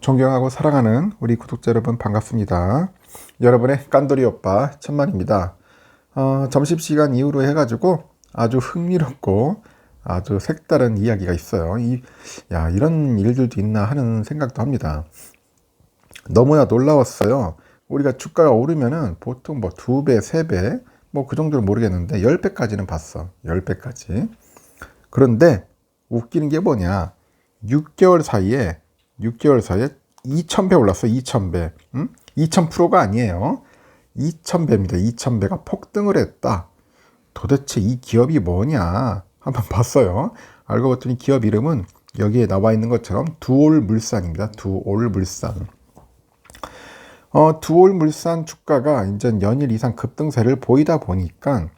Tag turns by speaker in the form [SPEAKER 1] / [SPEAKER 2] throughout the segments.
[SPEAKER 1] 존경하고 사랑하는 우리 구독자 여러분 반갑습니다. 여러분의 깐돌이 오빠 천만입니다. 점심시간 이후로 해가지고 아주 흥미롭고 아주 색다른 이야기가 있어요. 이런 일들도 있나 하는 생각도 합니다. 너무나 놀라웠어요. 우리가 주가가 오르면은 보통 뭐 2배, 3배 뭐 그 정도는 모르겠는데 10배까지는 봤어. 10배까지. 그런데 웃기는 게 뭐냐. 6개월 사이에 2000배 올랐어. 2000배. 2000%가 아니에요. 2000배입니다. 2000배가 폭등을 했다. 도대체 이 기업이 뭐냐 한번 봤어요. 알고 봤더니 기업 이름은 여기에 나와 있는 것처럼 두올물산입니다. 두올물산. 두올물산 주가가 이제 연일 이상 급등세를 보이다 보니까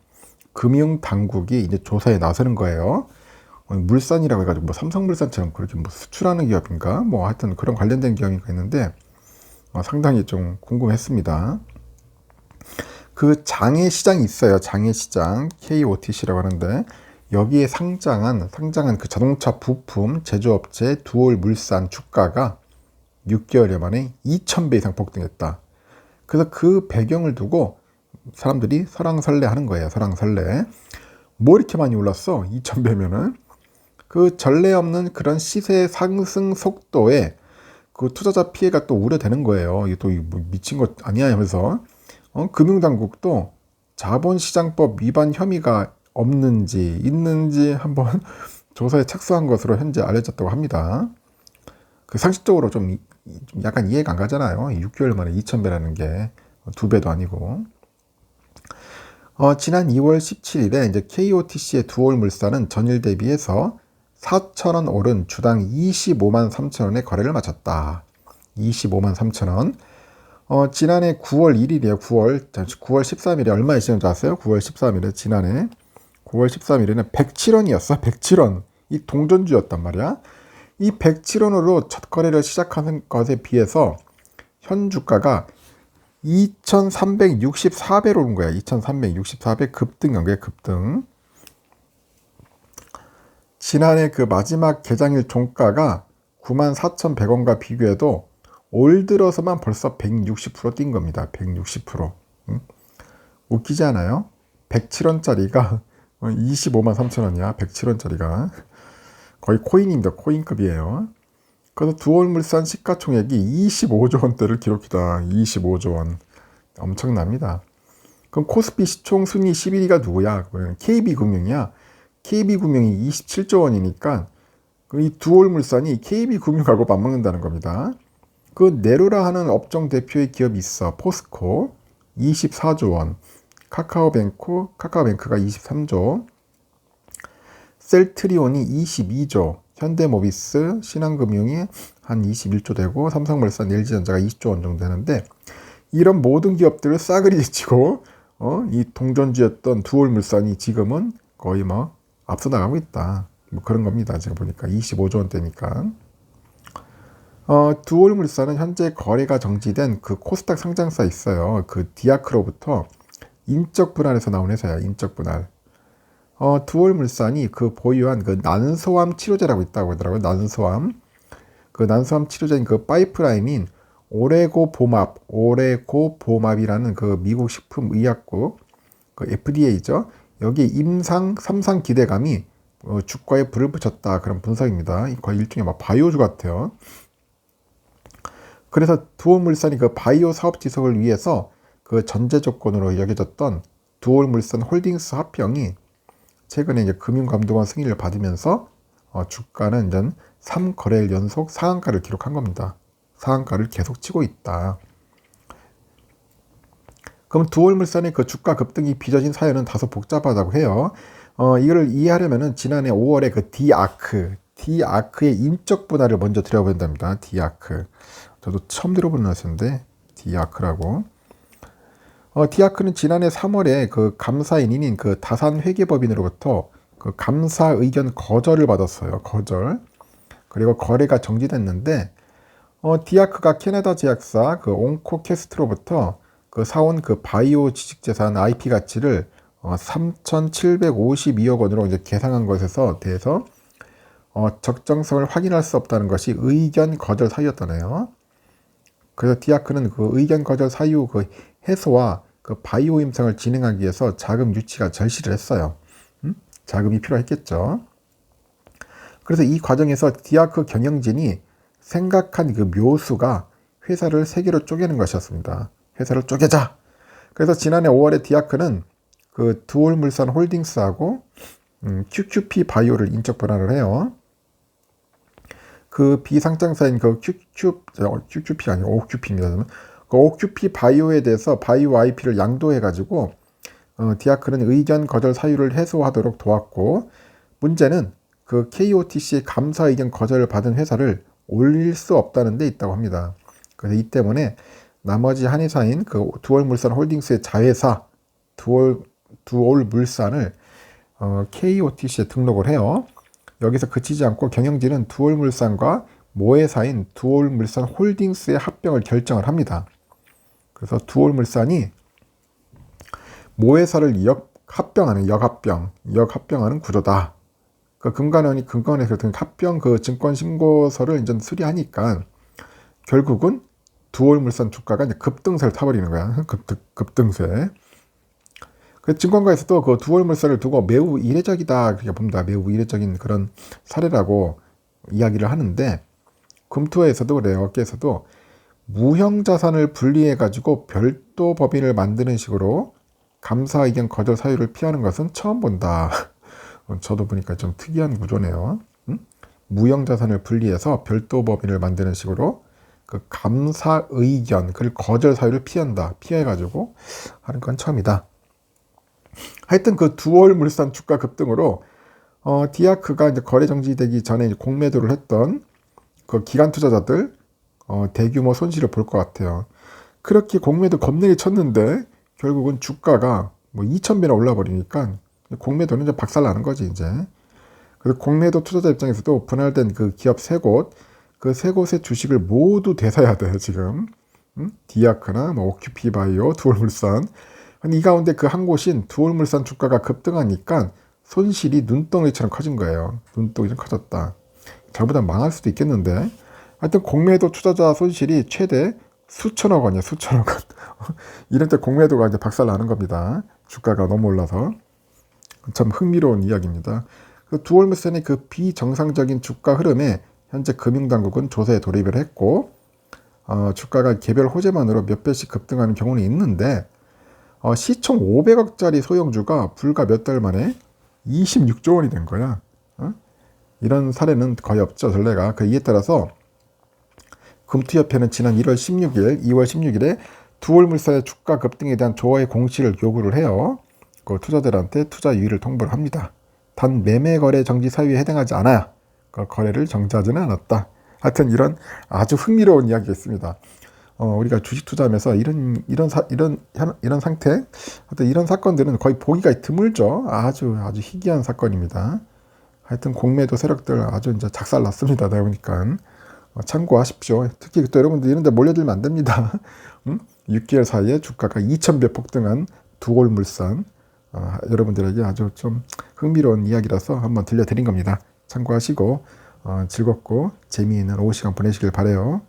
[SPEAKER 1] 금융당국이 이제 조사에 나서는 거예요. 물산이라고 해가지고 뭐 삼성물산처럼 그렇게 뭐 수출하는 기업인가 뭐 하여튼 그런 관련된 기업인가 했는데 상당히 좀 궁금했습니다. 그 장외시장이 있어요. 장외시장 KOTC라고 하는데 여기에 상장한 그 자동차 부품 제조업체 두올물산 주가가 6개월 만에 2000배 이상 폭등했다. 그래서 그 배경을 두고 사람들이 설왕설래 하는 거예요. 설왕설래. 뭐 이렇게 많이 올랐어? 2000배면은. 그 전례 없는 그런 시세 상승 속도에 그 투자자 피해가 또 우려되는 거예요. 이게 또 뭐 미친 것 아니야 하면서 금융당국도 자본시장법 위반 혐의가 없는지 있는지 한번 조사에 착수한 것으로 현재 알려졌다고 합니다. 그 상식적으로 좀 약간 이해가 안 가잖아요. 6개월 만에 2000배라는 게 2배도 아니고. 지난 2월 17일에 이제 KOTC의 두올물산은 전일 대비해서 4,000원 오른 주당 25만 3천원의 거래를 마쳤다. 25만 3천원. 지난해 9월 1일이에요. 9월 13일에 얼마에 시작인지 아세요? 9월 13일에 지난해 9월 13일에는 107원이었어. 107원. 이 동전주였단 말이야. 이 107원으로 첫 거래를 시작하는 것에 비해서 현 주가가 2364배로 오른 거야. 2364배 급등한 거야. 급등. 지난해 그 마지막 개장일 종가가 94,100원과 비교해도 올 들어서만 벌써 160%뛴 겁니다. 160%. 웃기지 않아요? 107원짜리가 25만 3천원이야. 107원짜리가. 거의 코인입니다. 코인급이에요. 그래서 두올물산 시가총액이 25조 원대를 기록했다. 25조 원. 엄청납니다. 그럼 코스피 시총 순위 11위가 누구야? KB금융이야. KB금융이 27조 원이니까 이 두올물산이 KB금융하고 맞먹는다는 겁니다. 그 네로라 하는 업종 대표의 기업이 있어. 포스코 24조 원. 카카오뱅크가 23조. 셀트리온이 22조. 현대모비스, 신한금융이 한 21조 되고 삼성물산, LG전자가 20조 원 정도 되는데 이런 모든 기업들을 싸그리 제치고 이 동전주였던 두올물산이 지금은 거의 뭐 앞서 나가고 있다. 뭐 그런 겁니다. 제가 보니까 25조 원대니까. 두올물산은 현재 거래가 정지된 그 코스닥 상장사 있어요. 그 디아크로부터 인적 분할에서 나온 회사야. 인적 분할. 두올물산이 그 보유한 그 난소암 치료제라고 있다고 하더라고요. 난소암. 그 난소암 치료제인 그 파이프라인인 오레고보맙이라는 그 미국 식품의약국 그 FDA죠. 여기 임상 3상 기대감이 주가에 불을 붙였다. 그런 분석입니다. 거의 일종의 막 바이오주 같아요. 그래서 두올물산이 그 바이오 사업 지속을 위해서 그 전제 조건으로 여겨졌던 두올물산 홀딩스 합병이 최근에 이제 금융감독원 승인을 받으면서 주가는 이제 3거래일 연속 상한가를 기록한 겁니다. 상한가를 계속 치고 있다. 그럼 두올물산의 그 주가 급등이 빚어진 사연은 다소 복잡하다고 해요. 이거를 이해하려면은 지난해 5월에 그 디아크의 인적 분할을 먼저 들여다본답니다. 디아크. 저도 처음 들어보는 것인데 디아크라고. 디아크는 지난해 3월에 그 감사인인 그 다산회계법인으로부터 그 감사 의견 거절을 받았어요. 거절. 그리고 거래가 정지됐는데 디아크가 캐나다 제약사 그 온코캐스트로부터 그 사온 그 바이오 지식재산 IP 가치를 3,752억 원으로 이제 계상한 것에서 대해서 적정성을 확인할 수 없다는 것이 의견 거절 사유였다네요. 그래서 디아크는 그 의견 거절 사유 그 해소와 그 바이오 임상을 진행하기 위해서 자금 유치가 절실을 했어요. 자금이 필요했겠죠. 그래서 이 과정에서 디아크 경영진이 생각한 그 묘수가 회사를 세 개로 쪼개는 것이었습니다. 회사를 쪼개자. 그래서 지난해 5월에 디아크는 그 두올물산 홀딩스하고 QQP 바이오를 인적 분할을 해요. 그 비상장사인 그 QQP가 아니고 OQP입니다. 그 OQP 바이오에 대해서 바이오 IP를 양도해가지고 디아크는 의견 거절 사유를 해소하도록 도왔고, 문제는 그 KOTC의 감사 의견 거절을 받은 회사를 올릴 수 없다는 데 있다고 합니다. 그래서 이 때문에 나머지 한 회사인 그 두올물산 홀딩스의 자회사 두올물산을 KOTC에 등록을 해요. 여기서 그치지 않고 경영진은 두올물산과 모회사인 두올물산 홀딩스의 합병을 결정을 합니다. 그래서 두올물산이 모회사를 역합병하는 구조다. 그 금관원에서 합병 그 증권 신고서를 이제 수리하니까 결국은 두올물산 주가가 이제 급등세를 타버리는 거야. 급등세. 그 증권가에서도 그 두올물산을 두고 매우 이례적이다 그렇게 봅니다. 매우 이례적인 그런 사례라고 이야기를 하는데, 금투에서도 그래요. 업계에서도 무형자산을 분리해가지고 별도 법인을 만드는 식으로 감사 의견 거절 사유를 피하는 것은 처음 본다. 저도 보니까 좀 특이한 구조네요. 무형자산을 분리해서 별도 법인을 만드는 식으로 그 감사 의견, 그 거절 사유를 피해가지고 하는 건 처음이다. 하여튼 그 두올물산 주가 급등으로 디아크가 이제 거래 정지되기 전에 공매도를 했던 그 기관 투자자들 대규모 손실을 볼 것 같아요. 그렇게 공매도 겁내게 쳤는데 결국은 주가가 뭐 2,000배나 올라 버리니까 공매도는 이제 박살나는 거지 이제. 그래서 공매도 투자자 입장에서도 분할된 그 기업 세 곳, 그 세 곳의 주식을 모두 되사야 돼 지금. 디아크나 뭐 OQP 바이오, 두올물산. 이 가운데 그 한 곳인 두올물산 주가가 급등하니까 손실이 눈덩이처럼 커진 거예요. 눈덩이처럼 커졌다. 잘못하면 망할 수도 있겠는데, 하여튼 공매도 투자자 손실이 최대 수천억 원이야. 수천억 원. 이럴 때 공매도가 이제 박살나는 겁니다. 주가가 너무 올라서. 참 흥미로운 이야기입니다. 그 두올물산의 그 비정상적인 주가 흐름에 현재 금융당국은 조사에 돌입을 했고, 주가가 개별 호재만으로 몇 배씩 급등하는 경우는 있는데, 시총 500억짜리 소형주가 불과 몇 달 만에 26조 원이 된 거야. 이런 사례는 거의 없죠, 전례가. 이에 따라서 금투협회는 지난 2월 16일에 두올물산의 주가 급등에 대한 조화의 공시를 요구를 해요. 그 투자자들한테 투자 유의를 통보를 합니다. 단 매매 거래 정지 사유에 해당하지 않아야 그 거래를 정지하지는 않았다. 하여튼 이런 아주 흥미로운 이야기가 있습니다. 우리가 주식 투자하면서 이런 상태, 하여튼 이런 사건들은 거의 보기가 드물죠. 아주 희귀한 사건입니다. 하여튼 공매도 세력들 아주 이제 작살났습니다. 내가 보니까 참고하십시오. 특히 또 여러분들 이런데 몰려들면 안 됩니다. 6개월 사이에 주가가 2,000배 폭등한 두올물산, 여러분들에게 아주 좀 흥미로운 이야기라서 한번 들려드린 겁니다. 참고하시고 즐겁고 재미있는 오후 시간 보내시길 바라요.